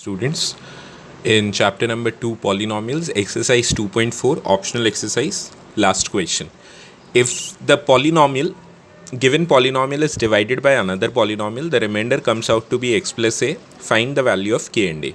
students. In chapter number 2, polynomials, exercise 2.4, optional exercise, last question. If the given polynomial is divided by another polynomial, the remainder comes out to be x plus a. Find the value of k and a.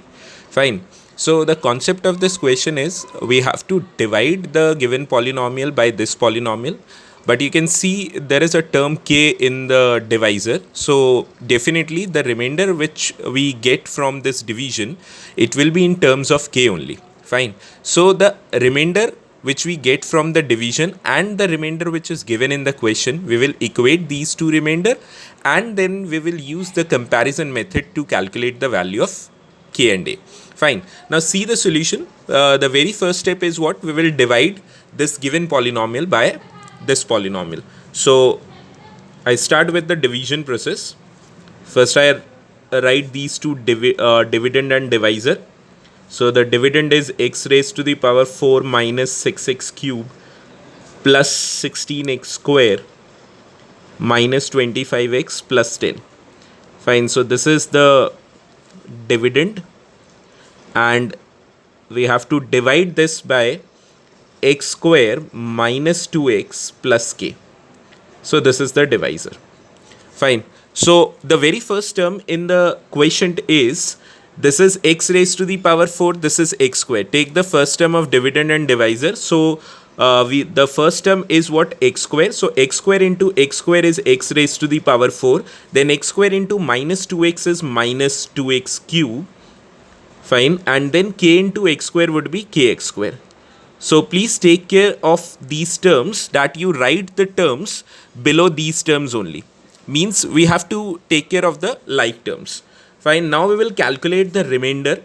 Fine. So the concept of this question is we have to divide the given polynomial by this polynomial, but you can see there is a term k in the divisor, so definitely the remainder which we get from this division, it will be in terms of k only. Fine. So the remainder which we get from the division and the remainder which is given in the question, we will equate these two remainder and then we will use the comparison method to calculate the value of k and a. Fine. Now see the solution. The very first step is what? We will divide this given polynomial by this polynomial. So I start with the division process. First I write these two dividend and divisor. So the dividend is x raised to the power 4 minus 6x cube plus 16x square minus 25x plus 10. Fine. So this is the dividend and we have to divide this by x square minus 2x plus k. So this is the divisor. Fine. So the very first term in the quotient is, this is x raised to the power 4, this is x square. Take the first term of dividend and divisor. So the first term is what? X square. So x square into x square is x raised to the power 4. Then x square into minus 2x is minus 2x cube. Fine. And then k into x square would be kx square. So please take care of these terms, that you write the terms below these terms only. Means we have to take care of the like terms. Fine. Now we will calculate the remainder.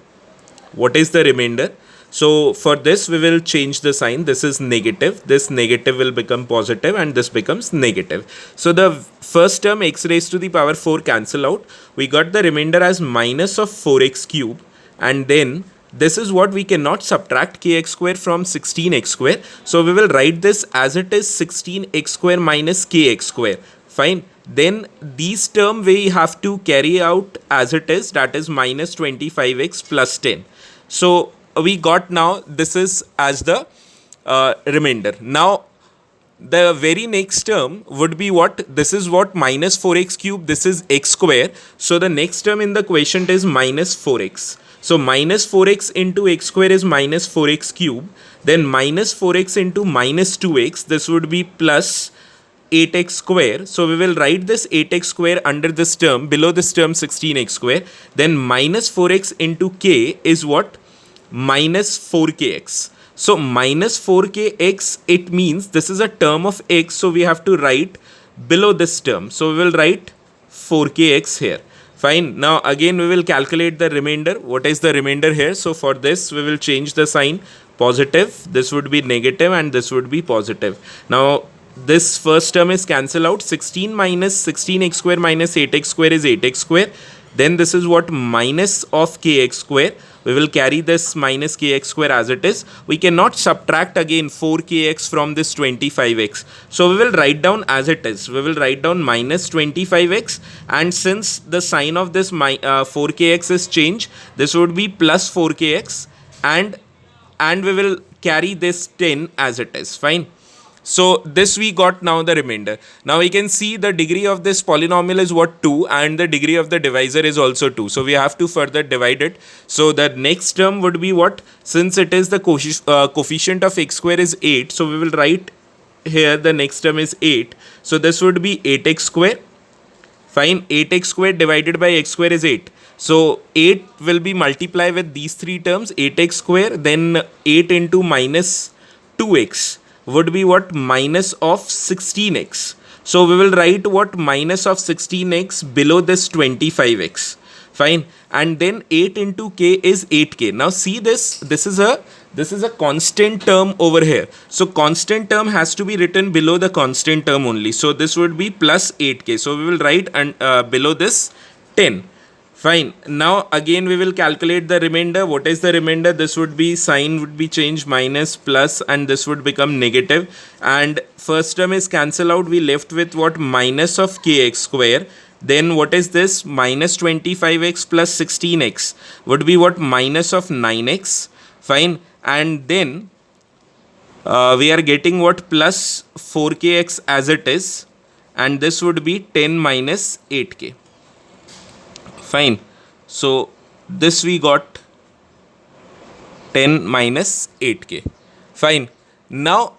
What is the remainder? So for this we will change the sign. This is negative. This negative will become positive and this becomes negative. So the first term x raised to the power 4 cancel out. We got the remainder as minus of 4x cube, and then this is what we cannot subtract kx square from 16x square. So we will write this as it is 16x square minus kx square. Fine. Then these term we have to carry out as it is, that is minus 25x plus 10. So we got now this is as the remainder. Now the very next term would be what? This is what? Minus 4x cube. This is x square. So the next term in the quotient is minus 4x. So minus 4x into x square is minus 4x cube. Then minus 4x into minus 2x. This would be plus 8x square. So we will write this 8x square under this term, below this term 16x square. Then minus 4x into k is what? Minus 4kx. So minus 4kx, it means this is a term of x. So we have to write below this term. So we will write 4kx here. Fine. Now again we will calculate the remainder. What is the remainder here? So for this we will change the sign. Positive. This would be negative and this would be positive. Now this first term is cancel out. 16 minus 16x square minus 8x square is 8x square. Then this is what? Minus of kx square. We will carry this minus kx square as it is. We cannot subtract again 4kx from this 25x. So we will write down as it is. We will write down minus 25x, and since the sign of this 4kx is changed, this would be plus 4kx, and we will carry this 10 as it is. Fine. So this we got now the remainder. Now we can see the degree of this polynomial is what? 2, and the degree of the divisor is also 2. So we have to further divide it. So the next term would be what? Since it is the coefficient of x square is 8. So we will write here the next term is 8. So this would be 8x square. Fine. 8x square divided by x square is 8. So 8 will be multiplied with these three terms, 8x square, then 8 into minus 2x would be what? Minus of 16x. So we will write what? Minus of 16x below this 25x. Fine. And then 8 into k is 8k. Now see this. This is a constant term over here. So constant term has to be written below the constant term only. So this would be plus 8k. So we will write below this 10. Fine. Now again we will calculate the remainder. What is the remainder? This would be, sign would be changed, minus plus, and this would become negative. And first term is cancel out. We left with what? Minus of kx square. Then what is this? Minus 25x plus 16x would be what? Minus of 9x. Fine. And then we are getting what? Plus 4kx as it is. And this would be 10 minus 8k. Fine. So this we got 10 minus 8k. Fine. Now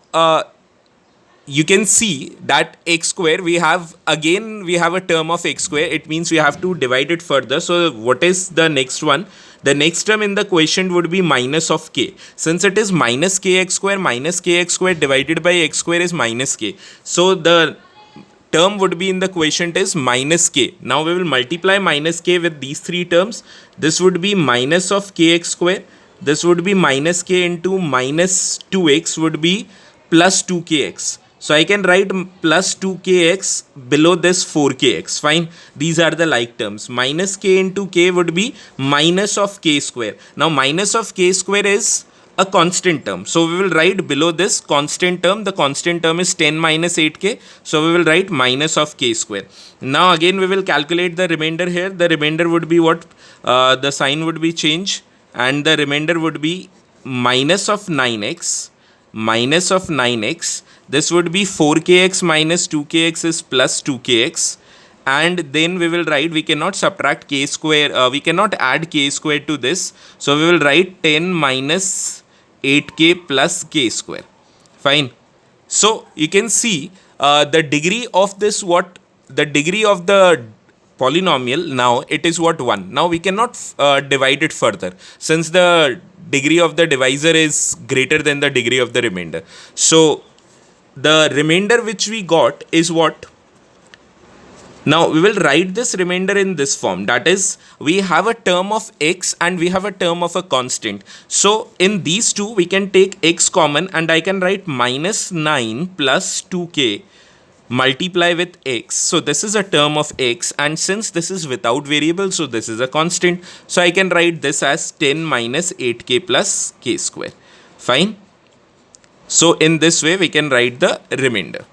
you can see that x square, we have a term of x square. It means we have to divide it further. So what is the next one? The next term in the quotient would be minus of k. Since it is minus kx square divided by x square is minus k. So the term would be in the quotient is minus k. Now we will multiply minus k with these three terms. This would be minus of kx square. This would be minus k into minus 2x would be plus 2kx. So I can write plus 2kx below this 4kx. Fine. These are the like terms. Minus k into k would be minus of k square. Now minus of k square is a constant term. So we will write below this constant term. The constant term is 10 minus 8k. So we will write minus of k square. Now again we will calculate the remainder here. The remainder would be what? The sign would be change. And the remainder would be minus of 9x. Minus of 9x. This would be 4kx minus 2kx is plus 2kx. And then we will write, we cannot subtract k square, we cannot add k square to this. So we will write 10 minus 8k plus k square. Fine. So you can see the degree of this what? The degree of the polynomial now it is what? 1. Now we cannot divide it further since the degree of the divisor is greater than the degree of the remainder. So the remainder which we got is what? Now we will write this remainder in this form. That is, we have a term of x and we have a term of a constant. So in these two we can take x common and I can write minus 9 plus 2k multiply with x. So this is a term of x, and since this is without variable, so this is a constant. So I can write this as 10 minus 8k plus k square. Fine. So in this way we can write the remainder.